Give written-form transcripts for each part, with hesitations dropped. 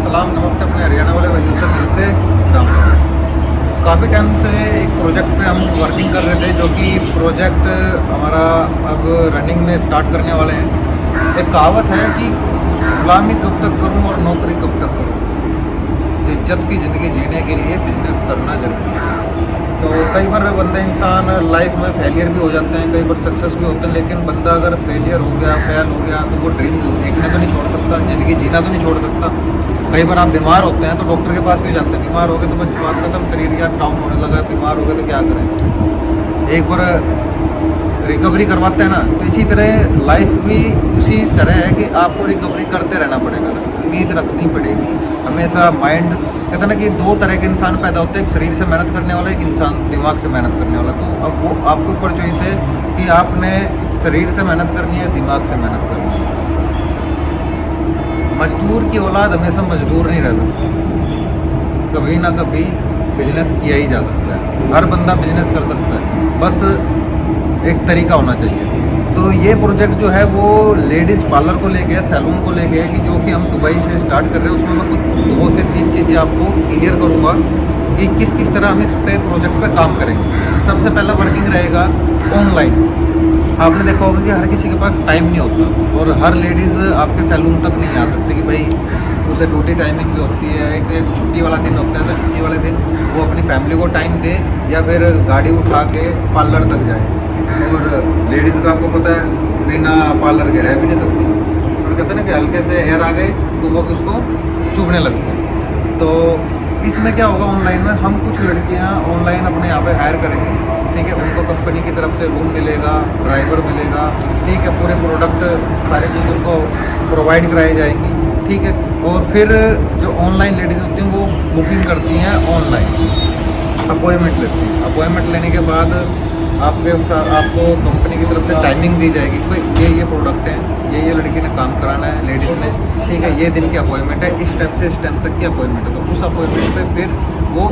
सलाम नमस्ते अपने हरियाणा वाले भाइयों से दिल से राम राम। काफ़ी टाइम से एक प्रोजेक्ट पे हम वर्किंग कर रहे थे, जो कि प्रोजेक्ट हमारा अब रनिंग में स्टार्ट करने वाले हैं। एक कहावत है कि गुलामी कब तक करूं और नौकरी कब तक करूं, इज्जत की ज़िंदगी जीने के लिए बिजनेस करना ज़रूरी है। तो कई बार बंदे इंसान लाइफ में फेलियर भी हो जाते हैं, कई बार सक्सेस भी होते हैं, लेकिन बंदा अगर फेलियर हो गया, फेल हो गया, तो वो ड्रीम देखने तो नहीं छोड़ सकता, ज़िंदगी जीना तो नहीं छोड़ सकता। कई बार आप बीमार होते हैं तो डॉक्टर के पास क्यों जाते हैं? बीमार हो गए तो बस बात खत्म, शरीर यार डाउन होने लगा, बीमार हो गए तो क्या करें, एक बार रिकवरी करवाते हैं ना। तो इसी तरह लाइफ भी उसी तरह है कि आपको रिकवरी करते रहना पड़ेगा ना, उम्मीद रखनी पड़ेगी हमेशा। माइंड कहते हैं ना कि दो तरह के इंसान पैदा होते हैं, एक शरीर से मेहनत करने वाला, एक इंसान दिमाग से मेहनत करने वाला। तो अब वो आपके ऊपर चॉइस है कि आपने शरीर से मेहनत करनी है, दिमाग से मेहनत करनी है। मजदूर की औलाद हमेशा मजदूर नहीं रह सकती, कभी ना कभी बिजनेस किया ही जा सकता है, हर बंदा बिजनेस कर सकता है, बस एक तरीका होना चाहिए। तो ये प्रोजेक्ट जो है वो लेडीज़ पार्लर को लेके, सैलून को लेके है, कि जो कि हम दुबई से स्टार्ट कर रहे हैं। उसमें मैं कुछ 2 से 3 चीज़ें आपको क्लियर करूँगा कि किस किस तरह हम इस पे प्रोजेक्ट पे काम करेंगे। सबसे पहला वर्किंग रहेगा ऑनलाइन। आपने देखा होगा कि हर किसी के पास टाइम नहीं होता, और हर लेडीज़ आपके सैलून तक नहीं आ सकती कि भाई उसे ड्यूटी टाइमिंग भी होती है। एक छुट्टी वाला दिन होता है, तो छुट्टी वाले दिन वो अपनी फैमिली को टाइम दे, या फिर गाड़ी उठा के पार्लर तक जाए। और लेडीज़ का आपको पता है बिना पार्लर के रह भी नहीं सकती, और कहते हैं ना कि हल्के से हेयर आ गए तो वो भी उसको चुभने लगते हैं। तो इसमें क्या होगा, ऑनलाइन में हम कुछ लड़कियां ऑनलाइन अपने यहाँ पे हायर करेंगे, ठीक है। उनको कंपनी की तरफ से रूम मिलेगा, ड्राइवर मिलेगा, ठीक है। पूरे प्रोडक्ट सारी चीज़ उनको प्रोवाइड कराई जाएंगी, ठीक है। और फिर जो ऑनलाइन लेडीज़ होती हैं वो बुकिंग करती हैं ऑनलाइन, अपॉइंटमेंट लेती हैं। अपॉइंटमेंट लेने के बाद आपको कंपनी की तरफ से टाइमिंग दी जाएगी कि भाई ये प्रोडक्ट हैं, ये लड़की ने काम कराना है, लेडीज़ ने, ठीक है। ये दिन की अपॉइंटमेंट है, इस टाइम से इस टाइम तक की अपॉइंटमेंट है। तो उस अपॉइंटमेंट पे फिर वो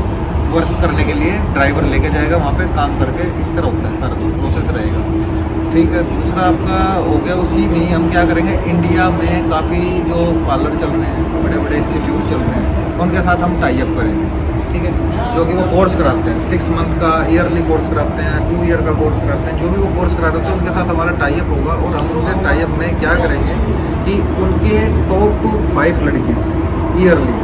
वर्क करने के लिए ड्राइवर लेके जाएगा, वहाँ पे काम करके। इस तरह होता है, सारा कुछ प्रोसेस रहेगा, ठीक है। दूसरा आपका हो गया, उसी में ही हम क्या करेंगे, इंडिया में काफ़ी जो पार्लर चल रहे हैं, बड़े बड़े इंस्टीट्यूट चल रहे हैं, उनके साथ हम टाई अप करेंगे, ठीक है। जो कि वो कोर्स कराते हैं, 6 मंथ का ईयरली कोर्स कराते हैं, 2 ईयर का कोर्स कराते हैं। जो भी वो कोर्स करा रहे हैं उनके साथ हमारा टाई अप होगा, और हम उनके टाई अप में क्या करेंगे कि उनके टॉप 5 लड़कीज़ ईयरली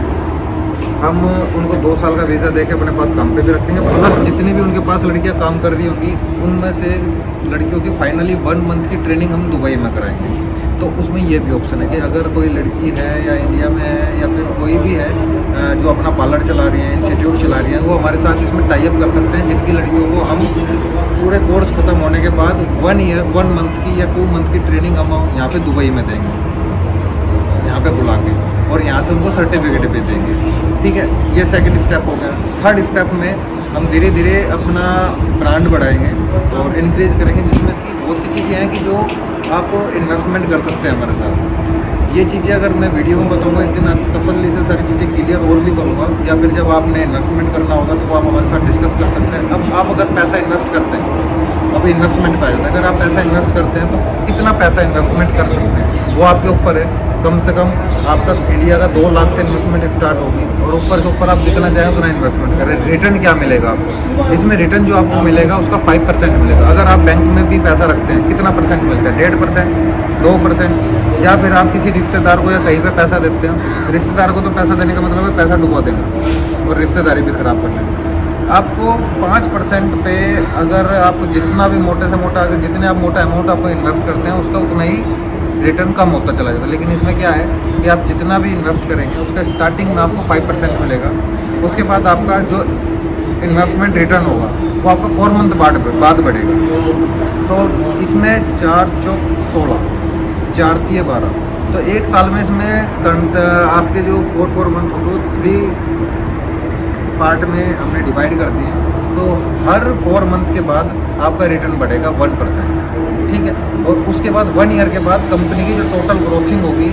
हम उनको 2 साल का वीज़ा देके अपने पास काम पे भी रखेंगे। प्लस जितनी भी उनके पास लड़कियां काम कर रही होंगी, उनमें से लड़कियों की फाइनली 1 मंथ की ट्रेनिंग हम दुबई में कराएंगे। तो उसमें ये भी ऑप्शन है कि अगर कोई लड़की है या इंडिया में है, या फिर कोई भी है जो अपना पार्लर चला रही है, इंस्टीट्यूट चला रही है, वो हमारे साथ इसमें टाई अप कर सकते हैं, जिनकी लड़कियों को हम पूरे कोर्स ख़त्म होने के बाद 1 मंथ की या 2 मंथ की ट्रेनिंग हम यहाँ पे दुबई में देंगे, यहाँ पे बुला के, और यहाँ से उनको सर्टिफिकेट भी देंगे, ठीक है। ये सेकंड स्टेप हो गया। थर्ड स्टेप में हम धीरे धीरे अपना ब्रांड बढ़ाएंगे और इंक्रीज़ करेंगे, जिसमें की बहुत सी चीज़ें हैं कि जो आप इन्वेस्टमेंट कर सकते हैं हमारे साथ। ये चीज़ें अगर मैं वीडियो में बताऊंगा, एक दिन तसल्ली से सारी चीज़ें क्लियर और भी करूँगा, या फिर जब आपने इन्वेस्टमेंट करना होगा तो वो आप हमारे साथ डिस्कस कर सकते हैं। अब आप अगर पैसा इन्वेस्ट करते हैं, अब इन्वेस्टमेंट पे आ जाता है, अगर आप पैसा इन्वेस्ट करते हैं तो कितना पैसा इन्वेस्टमेंट कर सकते हैं वो आपके ऊपर है। कम से कम आपका इंडिया का 2 लाख से इन्वेस्टमेंट स्टार्ट होगी, और ऊपर से ऊपर आप जितना चाहें उतना इन्वेस्टमेंट करें। रिटर्न क्या मिलेगा आपको इसमें? रिटर्न जो आपको मिलेगा उसका 5% मिलेगा। अगर आप बैंक में भी पैसा रखते हैं, कितना परसेंट मिलता है? 1.5%, 2%। या फिर आप किसी रिश्तेदार को या कहीं पे पैसा देते हो, रिश्तेदार को तो पैसा देने का मतलब है पैसा डुबा देना और रिश्तेदारी भी ख़राब कर लेना। आपको 5% पे, अगर आप जितना भी मोटे से मोटा, अगर जितने आप मोटा अमाउंट आपको इन्वेस्ट करते हैं उसका उतना ही रिटर्न कम होता चला जाता है। लेकिन इसमें क्या है कि आप जितना भी इन्वेस्ट करेंगे उसका स्टार्टिंग में आपको 5% मिलेगा। उसके बाद आपका जो इन्वेस्टमेंट रिटर्न होगा वो आपका 4 मंथ बाद बढ़ेगा। तो इसमें 4 चौक 16, 4 तिये 12, तो 1 साल में इसमें आपके जो 4 मंथ होंगे वो 3 पार्ट में हमने डिवाइड कर दिए। तो हर 4 मंथ के बाद आपका रिटर्न बढ़ेगा 1%, ठीक है। और उसके बाद 1 ईयर के बाद कंपनी की जो टोटल ग्रोथिंग होगी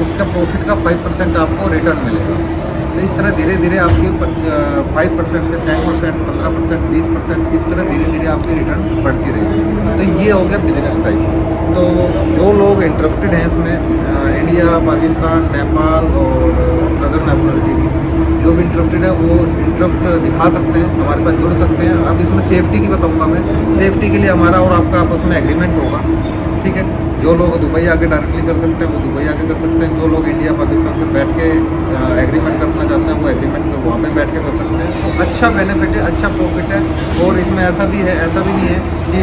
उसका प्रॉफिट का 5% आपको रिटर्न मिलेगा। तो इस तरह धीरे धीरे आपकी 5% से 10%, 15%, 20%, इस तरह धीरे धीरे आपकी रिटर्न बढ़ती रहेगी। तो ये हो गया बिजनेस टाइप। तो जो लोग इंटरेस्टेड हैं इसमें, इंडिया, पाकिस्तान, नेपाल और अदर नेशनलिटी भी जो भी इंटरेस्टेड है वो इंटरेस्ट दिखा सकते हैं, हमारे साथ जुड़ सकते हैं। अब इसमें सेफ्टी की बताऊंगा मैं। सेफ्टी के लिए हमारा और आपका आपस में एग्रीमेंट होगा, ठीक है। जो लोग दुबई आके डायरेक्टली कर सकते हैं वो दुबई आके कर सकते हैं। जो लोग इंडिया पाकिस्तान से बैठ के एग्रीमेंट करना चाहते हैं वो एग्रीमेंट कर वहाँ पे बैठ के कर सकते हैं। तो अच्छा बेनिफिट है, अच्छा प्रॉफिट है। और इसमें ऐसा भी है, ऐसा भी नहीं है कि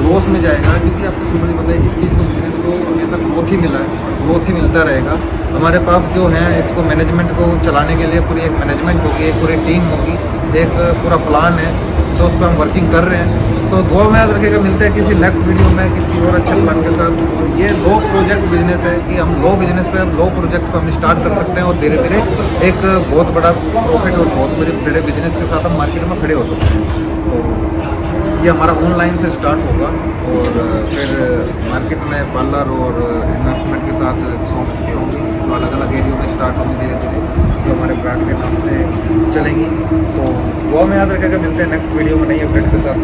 लॉस में जाएगा, क्योंकि आपको सिंपली पता है इस चीज़ को, बिजनेस को हमेशा ग्रोथ ही मिला है, ग्रोथ ही मिलता रहेगा। हमारे पास जो है इसको मैनेजमेंट को चलाने के लिए पूरी एक मैनेजमेंट होगी, एक पूरी टीम होगी, एक पूरा प्लान है, तो उस पर हम वर्किंग कर रहे हैं। तो दुआ में याद रखिएगा, मिलते हैं किसी नेक्स्ट वीडियो में किसी और अच्छे प्लान के साथ। और ये लो प्रोजेक्ट बिजनेस है कि हम लो बिजनेस पे, लो प्रोजेक्ट पे हम स्टार्ट कर सकते हैं और धीरे धीरे एक बहुत बड़ा प्रॉफिट और बहुत बड़े बिजनेस के साथ हम मार्केट में खड़े हो सकते हैं। तो ये हमारा ऑनलाइन से स्टार्ट होगा और फिर मार्केट में पार्लर और इन्वेस्टमेंट के साथ शॉप्स भी होंगी जो अलग अलग एरियो में स्टार्ट होंगी धीरे धीरे, जो हमारे ब्रांड के नाम से चलेंगी। तो दुआ में याद रखेगा, मिलते हैं नेक्स्ट वीडियो में नई अपडेट के साथ।